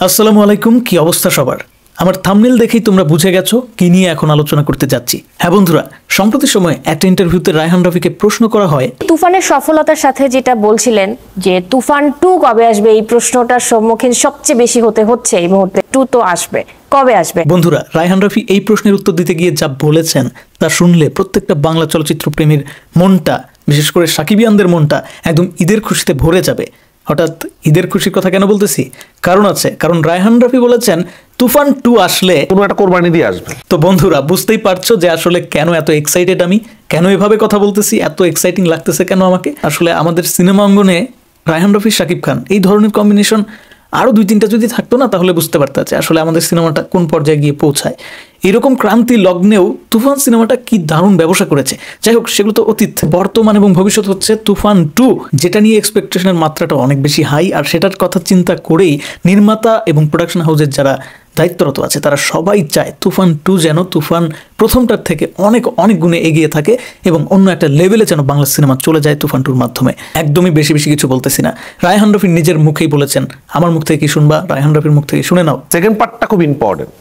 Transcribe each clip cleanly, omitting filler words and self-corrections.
আসসালামু আলাইকুম। কি অবস্থা সবার? আমার থাম্বনেল দেখেই তোমরা বুঝে গেছো কি নিয়ে এখন আলোচনা করতে যাচ্ছি। হ্যাঁ বন্ধুরা, সম্প্রতি সময়ে একটা ইন্টারভিউতে রায়হান রাফিকে প্রশ্ন করা হয় তুফানের সফলতার সাথে যেটা বলছিলেন যে তুফান 2 কবে আসবে, এই প্রশ্নটার সম্মুখীন সবচেয়ে বেশি হতে হচ্ছে এই মুহূর্তে। 2 তো আসবে, কবে আসবে? বন্ধুরা, রায়হান রাফি এই প্রশ্নের উত্তর দিতে গিয়ে যা বলেছেন তা শুনলে প্রত্যেকটা বাংলা চলচ্চিত্র প্রেমীর মনটা, বিশেষ করে সাকিবিয়ানদের মনটা একদম ঈদের খুশিতে ভরে যাবে। হঠাৎ ঈদের খুশির কথা কেন বলতেছি? কারণ আছে, কারণ রায়হান রাফি বলেছেন তুফান 2 আসলে কোনো একটা কোরবানি দিয়ে আসবে। তো বন্ধুরা, বুঝতেই পারছো যে আসলে কেন এত এক্সাইটেড আমি, কেন এভাবে কথা বলতেছি, এত এক্সাইটিং লাগতেছে কেন আমাকে। আসলে আমাদের সিনেমা অঙ্গনে রায়হান রাফি শাকিব খান এই ধরনের কম্বিনেশন আরও 2-3টা যদি থাকতো না, তাহলে বুঝতে পারতে আসলে আমাদের সিনেমাটা কোন পর্যায়ে গিয়ে পৌঁছায়। এরকম ক্রান্তি লগ্নেও তুফান সিনেমাটা কি দারুণ ব্যবসা করেছে। যাই হোক, সেগুলো তো অতীত। বর্তমান এবং ভবিষ্যৎ হচ্ছে তুফান 2, যেটা নিয়ে এক্সপেকটেশনের মাত্রাটা অনেক বেশি হাই। আর সেটার কথা চিন্তা করেই নির্মাতা এবং প্রোডাকশন হাউসের যারা দায়িত্বরত আছে তারা সবাই চায় তুফান 2 যেন তুফান প্রথমটার থেকে অনেক অনেক গুণে এগিয়ে থাকে এবং অন্য একটা লেভেলে যেন বাংলা সিনেমা চলে যায় তুফান 2-র মাধ্যমে। একদমই বেশি বেশি কিছু বলতেছি না। রায়হান রফি নিজের মুখেই বলেছেন, আমার মুখ থেকে কি শুনবা, রায়হান রফির মুখ থেকে শুনে নাও। সেকেন্ড পার্টটা খুব ইম্পর্টেন্ট।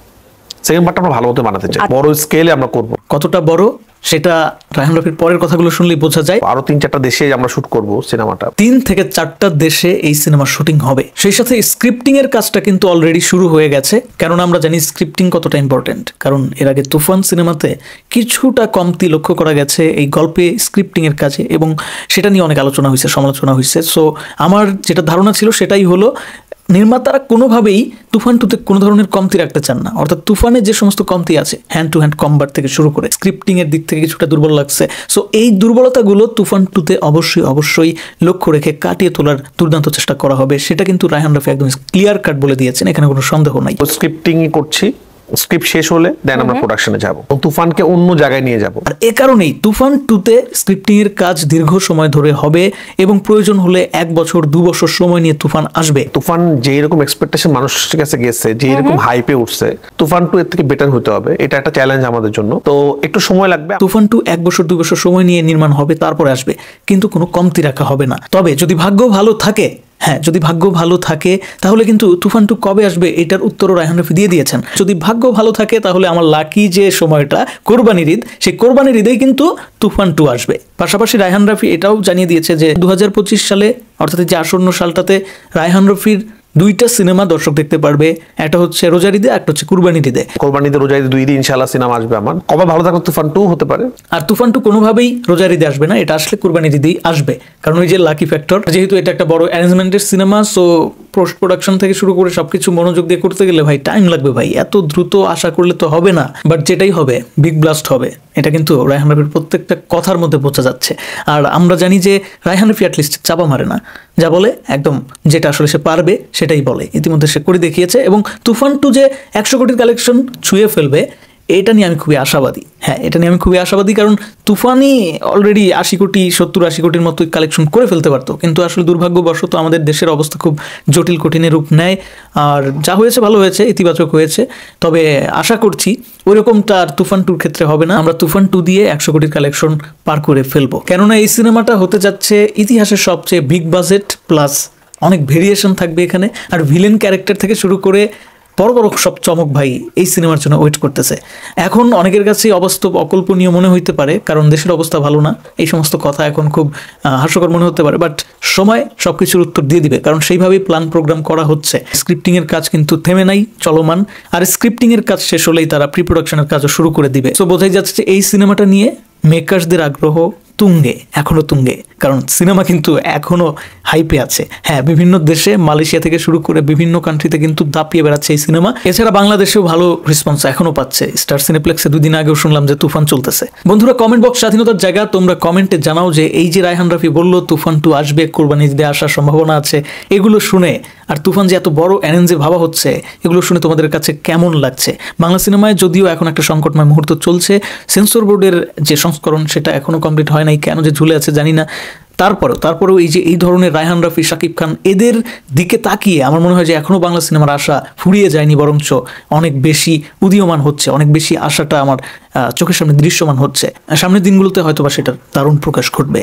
সেকেন্ড পার্টটা আমরা ভালো মতো বানাতে চাই, বড় স্কেলে আমরা করব। কতটা বড় সেটা রায়হান রফির পরের কথাগুলো শুনলেই বোঝা যায়। আরো 3-4টা দেশে আমরা শুট করব সিনেমাটা। 3 থেকে 4টা দেশে এই সিনেমার শুটিং হবে। সেই সাথে স্ক্রিপ্টিং এর কাজটা কিন্তু অলরেডি শুরু হয়ে গেছে, কারণ আমরা জানি স্ক্রিপ্টিং কতটা ইম্পর্টেন্ট। কারণ এর আগে তুফান সিনেমাতে কিছুটা কমতি লক্ষ্য করা গেছে এই গল্পে স্ক্রিপ্টিং এর কাজে, এবং সেটা নিয়ে অনেক আলোচনা হয়েছে, সমালোচনা হয়েছে। সো আমার যেটা ধারণা ছিল সেটাই হলো, নির্মাতারা কোনোভাবেই তুফান 2-তে কোনো ধরনের কমতি রাখতে চান না। অর্থাৎ তুফানের যে সমস্ত কমতি আছে, হ্যান্ড টু হ্যান্ড কম্বাট থেকে শুরু করে স্ক্রিপ্টিং এর দিক থেকে কিছুটা দুর্বল লাগছে। সো এই দুর্বলতাগুলো তুফান 2-তে অবশ্যই লক্ষ্য রেখে কাটিয়ে তোলার দুর্দান্ত চেষ্টা করা হবে। সেটা কিন্তু রায়হান রফি একদম ক্লিয়ার কাট বলে দিয়েছেন, এখানে কোনো সন্দেহ নাই। স্ক্রিপ্টিং করছি, স্ক্রিপ্ট শেষ হলে দেন আমরা প্রোডাকশনে যাব, তুফানকে অন্য জায়গায় নিয়ে যাব। আর এ কারণেই তুফান 2-তে স্ক্রিপ্টিং এর কাজ দীর্ঘ সময় ধরে হবে এবং প্রয়োজন হলে 1 বছর 2 বছর সময় নিয়ে তুফান আসবে। তুফান যে এরকম এক্সপেকটেশন মানুষের কাছে গেছে, যে এরকম হাইপে উঠছে, তুফান 2 এর থেকে বেটার হতে হবে। এটা একটা চ্যালেঞ্জ আমাদের জন্য, তো একটু সময় লাগবে। তুফান 2 1 বছর 2 বছর সময় নিয়ে নির্মাণ হবে, তারপরে আসবে, কিন্তু কোনো কমতি রাখা হবে না। তবে যদি ভাগ্য ভালো থাকে, যদি ভাগ্য ভালো থাকে তাহলে কিন্তু তুফান 2 কবে আসবে এটার উত্তরও রায়হান রফি দিয়ে দিয়েছেন। যদি ভাগ্য ভালো থাকে তাহলে আমার লাকি যে সময়টা কোরবানির ঈদ, সেই কোরবানির ঈদেই কিন্তু তুফান 2 আসবে। পাশাপাশি রায়হান রফি এটাও জানিয়ে দিয়েছে যে 2025 সালে, অর্থাৎ যে আসন্ন সালটাতে রায়হান রফির 2টা সিনেমা দর্শক দেখতে পারবে। একটা হচ্ছে রোজার ঈদে, একটা হচ্ছে কুরবানির ঈদে। কোরবানির ঈদে, রোজার ঈদে 2 দিন ইনশাআল্লাহ সিনেমা আসবে আমার। কবে ভালো থাকলে তুফান 2 হতে পারে। আর তুফান 2 কোনোভাবেই রোজার ঈদে আসবে না, এটা আসলে কুরবানির ঈদেই আসবে। কারণ ওই যে লাকি ফ্যাক্টর, যেহেতু এটা একটা বড় অ্যারেঞ্জমেন্টের সিনেমা, সো পোস্ট প্রোডাকশন থেকে শুরু করে সবকিছু মনোযোগ দিয়ে করতে গেলে ভাই টাইম লাগবে ভাই, এত দ্রুত আশা করলে তো হবে না। বাট যেটাই হবে বিগ ব্লাস্ট হবে, এটা কিন্তু রায়হান রফির প্রত্যেকটা কথার মধ্যে বোঝা যাচ্ছে। আর আমরা জানি যে রায়হান রফি অ্যাটলিস্ট চাপা মারে না, যা বলে একদম যেটা আসলে সে পারবে সেটাই বলে। ইতিমধ্যে সে করে দেখিয়েছে, এবং তুফান 2 যে 100 কোটির কালেকশন ছুঁয়ে ফেলবে এটা নিয়ে আমি খুবই আশাবাদী। এটা নিয়ে আমি খুবই আশাবাদী, কারণ তুফানই অলরেডি 80 কোটি 70-80 কোটির মতো কালেকশন করে ফেলতে পারতো, কিন্তু আসলে দুর্ভাগ্যবশত আমাদের দেশের অবস্থা খুব জটিল কঠিনের রূপ নেয়। আর যা হয়েছে ভালো হয়েছে, ইতিবাচক হয়েছে। তবে আশা করছি ওইরকমটা আর তুফান 2-র ক্ষেত্রে হবে না। আমরা তুফান 2 দিয়ে 100 কোটির কালেকশন পার করে ফেলবো, কেননা এই সিনেমাটা হতে যাচ্ছে ইতিহাসের সবচেয়ে বিগ বাজেট, প্লাস অনেক ভেরিয়েশন থাকবে এখানে। আর ভিলেন ক্যারেক্টার থেকে শুরু করে বড় বড় সব চমক ভাই এই সিনেমার জন্য ওয়েট করতেছে। এখন অনেকের কাছে অবাস্তব, অকল্পনীয় মনে হইতে পারে, কারণ দেশের অবস্থা ভালো না, এই সমস্ত কথা এখন খুব হাস্যকর মনে হতে পারে। বাট সময় সবকিছুর উত্তর দিয়ে দিবে, কারণ সেইভাবেই প্ল্যান প্রোগ্রাম করা হচ্ছে। স্ক্রিপ্টিং এর কাজ কিন্তু থেমে নাই, চলমান। আর স্ক্রিপ্টিং এর কাজ শেষ হলেই তারা প্রি প্রোডাকশনের কাজও শুরু করে দিবে। সো বোঝাই যাচ্ছে যে এই সিনেমাটা নিয়ে মেকার্সদের আগ্রহ তুঙ্গে, এখনো তুঙ্গে, কারণ সিনেমা কিন্তু এখনো হাইপে আছে। বিভিন্ন দেশে, মালয়েশিয়া থেকে শুরু করে বিভিন্ন কান্ট্রিতে কিন্তু দাপিয়ে বেড়াচ্ছে এই সিনেমা। এছাড়া বাংলাদেশেও ভালো রেসপন্স এখনো পাচ্ছে। স্টার সিনেপ্লেক্সে 2 দিন আগেও শুনলাম যে তুফান চলতেছে। বন্ধুরা, কমেন্ট বক্স স্বাধীনতার জায়গা, তোমরা কমেন্টে জানাও যে এই যে রায়হান রফি বললো তুফান 2 আসবে, কোরবানি ঈদে আসার সম্ভাবনা আছে, এগুলো শুনে আর তুফান যে এত বড় অ্যারেঞ্জে ভাবা হচ্ছে, এগুলো শুনে তোমাদের কাছে কেমন লাগছে? বাংলা সিনেমায় যদিও এখন একটা সংকটময় মুহূর্ত চলছে, সেন্সর বোর্ডের যে সংস্করণ সেটা এখনো কমপ্লিট হয় নাই, কেন যে ঝুলে আছে জানি না। তারপরেও এই ধরনের রায়হান রফি, শাকিব খান, এদের দিকে তাকিয়ে আমার মনে হয় যে এখনো বাংলা সিনেমার আশা ফুরিয়ে যায়নি, বরঞ্চ অনেক বেশি উদীয়মান হচ্ছে, অনেক বেশি আশাটা আমার চোখের সামনে দৃশ্যমান হচ্ছে। সামনের দিনগুলোতে হয়তো বা সেটার দারুণ প্রকাশ ঘটবে।